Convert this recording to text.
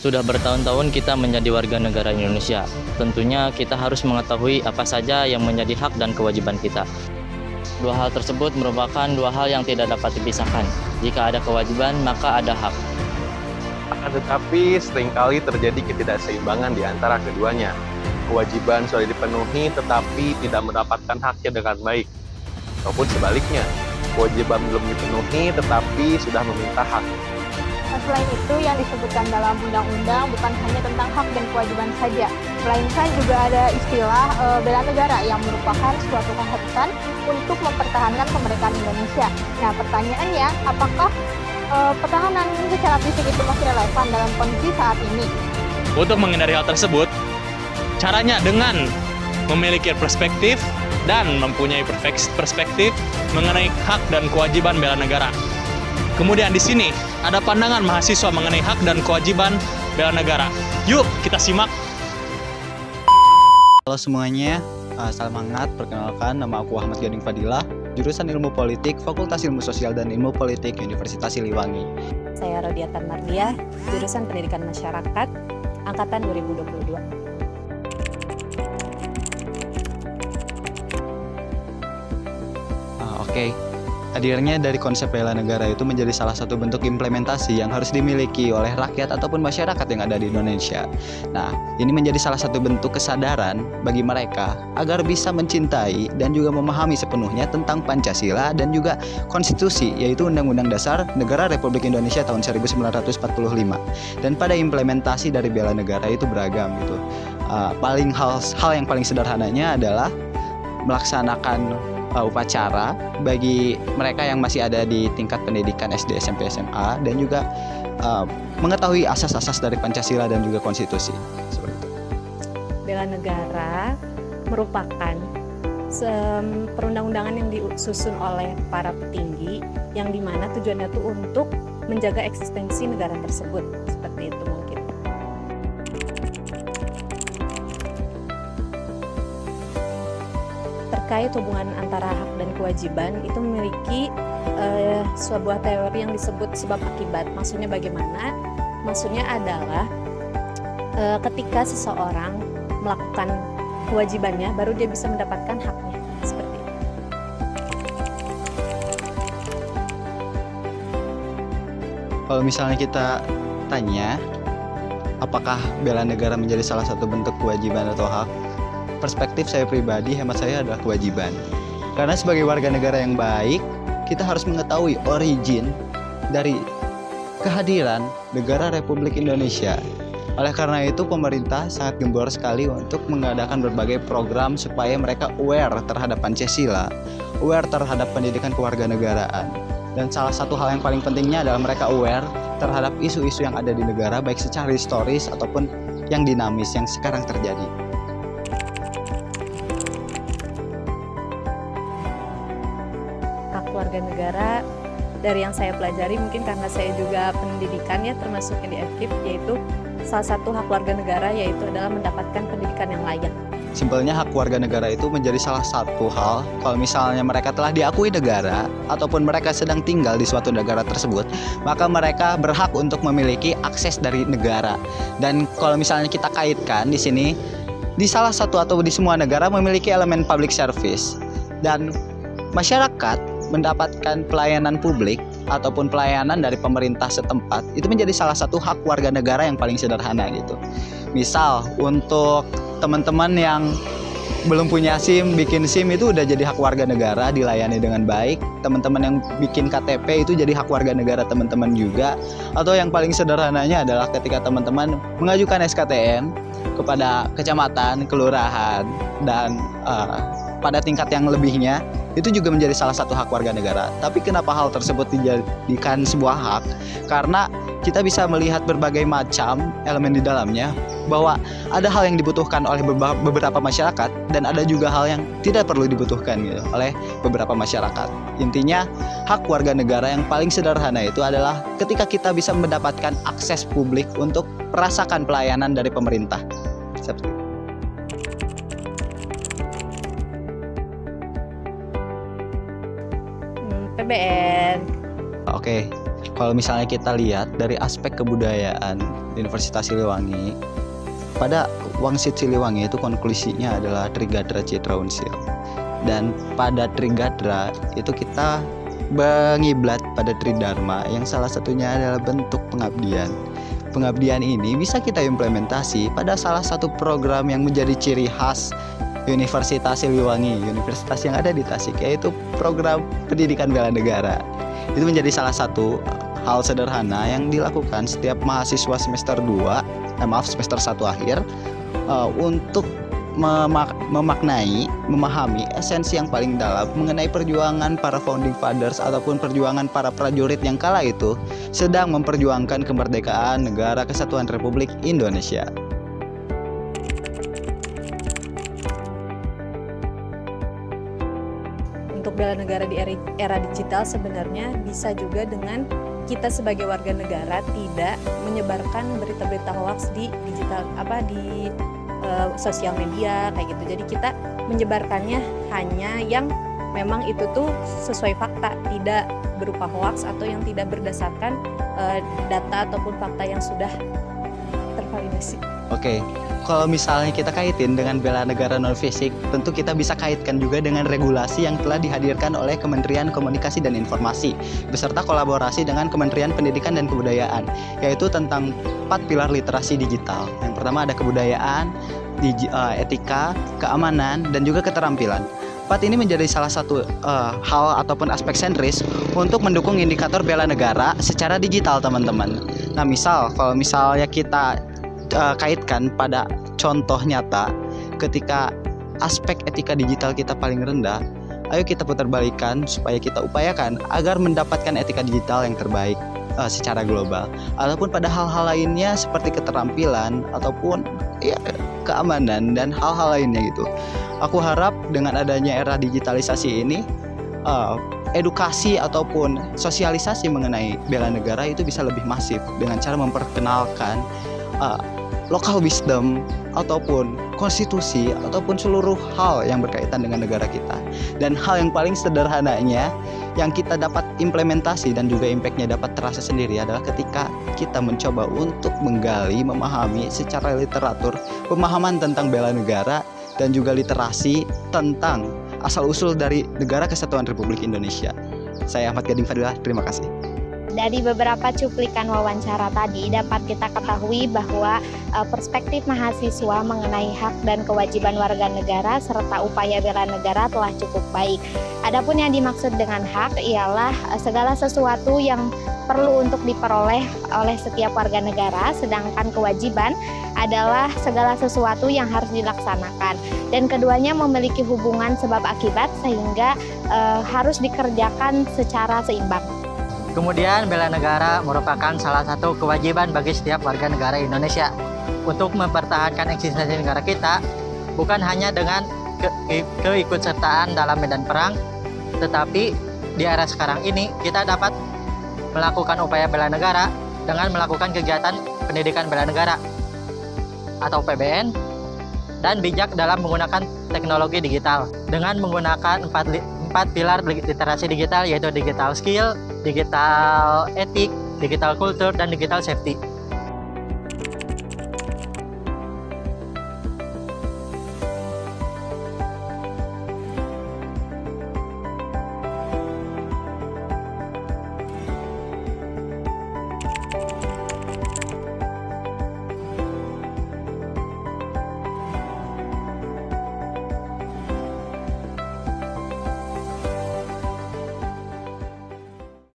Sudah bertahun-tahun kita menjadi warga negara Indonesia. Tentunya kita harus mengetahui apa saja yang menjadi hak dan kewajiban kita. Dua hal tersebut merupakan dua hal yang tidak dapat dipisahkan. Jika ada kewajiban, maka ada hak. Akan tetapi seringkali terjadi ketidakseimbangan di antara keduanya. Kewajiban sudah dipenuhi tetapi tidak mendapatkan haknya dengan baik. Ataupun sebaliknya, kewajiban belum dipenuhi tetapi sudah meminta hak. Selain itu, yang disebutkan dalam undang-undang bukan hanya tentang hak dan kewajiban saja, melainkan juga ada istilah bela negara yang merupakan suatu keharusan untuk mempertahankan kemerdekaan Indonesia. Nah, pertanyaannya, apakah pertahanan secara fisik itu masih relevan dalam kondisi saat ini? Untuk menghindari hal tersebut, caranya dengan memiliki perspektif dan mempunyai perspektif mengenai hak dan kewajiban bela negara. Kemudian di sini ada pandangan mahasiswa mengenai hak dan kewajiban bela negara. Yuk kita simak. Halo semuanya, salam hangat. Perkenalkan, nama aku Ahmad Gading Fadilah, jurusan Ilmu Politik, Fakultas Ilmu Sosial dan Ilmu Politik, Universitas Siliwangi. Saya Rodiatan Mardiah, jurusan Pendidikan Masyarakat, Angkatan 2022. Oke. Hadirnya dari konsep bela negara itu menjadi salah satu bentuk implementasi yang harus dimiliki oleh rakyat ataupun masyarakat yang ada di Indonesia. Nah, ini menjadi salah satu bentuk kesadaran bagi mereka agar bisa mencintai dan juga memahami sepenuhnya tentang Pancasila dan juga konstitusi, yaitu Undang-Undang Dasar Negara Republik Indonesia tahun 1945. Dan pada implementasi dari bela negara itu beragam gitu. Hal yang paling sederhananya adalah melaksanakan upacara bagi mereka yang masih ada di tingkat pendidikan SD, SMP, SMA, dan juga mengetahui asas-asas dari Pancasila dan juga konstitusi. Seperti itu. Bela negara merupakan perundang-undangan yang disusun oleh para petinggi yang dimana tujuannya itu untuk menjaga eksistensi negara tersebut. Seperti itu mungkin. Terkait hubungan antara hak dan kewajiban itu memiliki sebuah teori yang disebut sebab akibat. Maksudnya bagaimana? Maksudnya adalah ketika seseorang melakukan kewajibannya baru dia bisa mendapatkan haknya. Seperti itu. Kalau misalnya kita tanya apakah bela negara menjadi salah satu bentuk kewajiban atau hak, perspektif saya pribadi, hemat saya adalah kewajiban. Karena sebagai warga negara yang baik, kita harus mengetahui origin dari kehadiran negara Republik Indonesia. Oleh karena itu, pemerintah sangat gembor sekali untuk mengadakan berbagai program supaya mereka aware terhadap Pancasila, aware terhadap pendidikan kewarganegaraan. Dan salah satu hal yang paling pentingnya adalah mereka aware terhadap isu-isu yang ada di negara, baik secara historis ataupun yang dinamis yang sekarang terjadi. Warga negara dari yang saya pelajari, mungkin karena saya juga pendidikan ya, termasuk yang di FKIP, yaitu salah satu hak warga negara yaitu adalah mendapatkan pendidikan yang layak. Simpelnya hak warga negara itu menjadi salah satu hal kalau misalnya mereka telah diakui negara ataupun mereka sedang tinggal di suatu negara tersebut, maka mereka berhak untuk memiliki akses dari negara. Dan kalau misalnya kita kaitkan di sini, di salah satu atau di semua negara memiliki elemen public service, dan masyarakat mendapatkan pelayanan publik ataupun pelayanan dari pemerintah setempat itu menjadi salah satu hak warga negara yang paling sederhana gitu. Misal untuk teman-teman yang belum punya SIM, bikin SIM itu udah jadi hak warga negara, dilayani dengan baik. Teman-teman yang bikin KTP itu jadi hak warga negara teman-teman juga. Atau yang paling sederhananya adalah ketika teman-teman mengajukan SKTM kepada kecamatan, kelurahan, dan pada tingkat yang lebihnya, itu juga menjadi salah satu hak warga negara. Tapi kenapa hal tersebut dijadikan sebuah hak? Karena kita bisa melihat berbagai macam elemen di dalamnya, bahwa ada hal yang dibutuhkan oleh beberapa masyarakat dan ada juga hal yang tidak perlu dibutuhkan gitu, oleh beberapa masyarakat. Intinya, hak warga negara yang paling sederhana itu adalah ketika kita bisa mendapatkan akses publik untuk merasakan pelayanan dari pemerintah. Seperti itu. PBN. Oke. Kalau misalnya kita lihat dari aspek kebudayaan Universitas Siliwangi, pada Wangsit Siliwangi itu konklusinya adalah Trigadra Citra Unsil. Dan pada Trigadra itu kita mengiblat pada Tridharma yang salah satunya adalah bentuk pengabdian. Pengabdian ini bisa kita implementasi pada salah satu program yang menjadi ciri khas Universitas Siliwangi, universitas yang ada di Tasik, yaitu program pendidikan bela negara. Itu menjadi salah satu hal sederhana yang dilakukan setiap mahasiswa semester 1 akhir untuk memahami esensi yang paling dalam mengenai perjuangan para founding fathers ataupun perjuangan para prajurit yang kala itu sedang memperjuangkan kemerdekaan Negara Kesatuan Republik Indonesia. Untuk bela negara di era digital sebenarnya bisa juga dengan kita sebagai warga negara tidak menyebarkan berita-berita hoax di digital di sosial media kayak gitu. Jadi kita menyebarkannya hanya yang memang itu tuh sesuai fakta, tidak berupa hoax atau yang tidak berdasarkan data ataupun fakta yang sudah tervalidasi. Oke, kalau misalnya kita kaitin dengan bela negara non fisik, tentu kita bisa kaitkan juga dengan regulasi yang telah dihadirkan oleh Kementerian Komunikasi dan Informasi beserta kolaborasi dengan Kementerian Pendidikan dan Kebudayaan, yaitu tentang 4 pilar literasi digital. Yang pertama ada kebudayaan, etika, keamanan, dan juga keterampilan. 4 ini menjadi salah satu hal ataupun aspek sentris untuk mendukung indikator bela negara secara digital, teman-teman. Nah, kalau misalnya kita kaitkan pada contoh nyata ketika aspek etika digital kita paling rendah, ayo kita putar balikan supaya kita upayakan agar mendapatkan etika digital yang terbaik secara global, ataupun pada hal-hal lainnya seperti keterampilan ataupun keamanan dan hal-hal lainnya gitu. Aku harap dengan adanya era digitalisasi ini edukasi ataupun sosialisasi mengenai bela negara itu bisa lebih masif dengan cara memperkenalkan local wisdom ataupun konstitusi ataupun seluruh hal yang berkaitan dengan negara kita. Dan hal yang paling sederhananya yang kita dapat implementasi dan juga impactnya dapat terasa sendiri adalah ketika kita mencoba untuk menggali, memahami secara literatur pemahaman tentang bela negara dan juga literasi tentang asal-usul dari Negara Kesatuan Republik Indonesia. Saya Ahmad Gading Fadilah, terima kasih. Dari beberapa cuplikan wawancara tadi dapat kita ketahui bahwa perspektif mahasiswa mengenai hak dan kewajiban warga negara serta upaya bela negara telah cukup baik. Adapun yang dimaksud dengan hak ialah segala sesuatu yang perlu untuk diperoleh oleh setiap warga negara, sedangkan kewajiban adalah segala sesuatu yang harus dilaksanakan. Dan keduanya memiliki hubungan sebab akibat sehingga harus dikerjakan secara seimbang. Kemudian bela negara merupakan salah satu kewajiban bagi setiap warga negara Indonesia untuk mempertahankan eksistensi negara kita, bukan hanya dengan keikutsertaan dalam medan perang, tetapi di era sekarang ini kita dapat melakukan upaya bela negara dengan melakukan kegiatan pendidikan bela negara atau PBN dan bijak dalam menggunakan teknologi digital dengan menggunakan empat pilar literasi digital, yaitu digital skill, digital etik, digital culture, dan digital safety.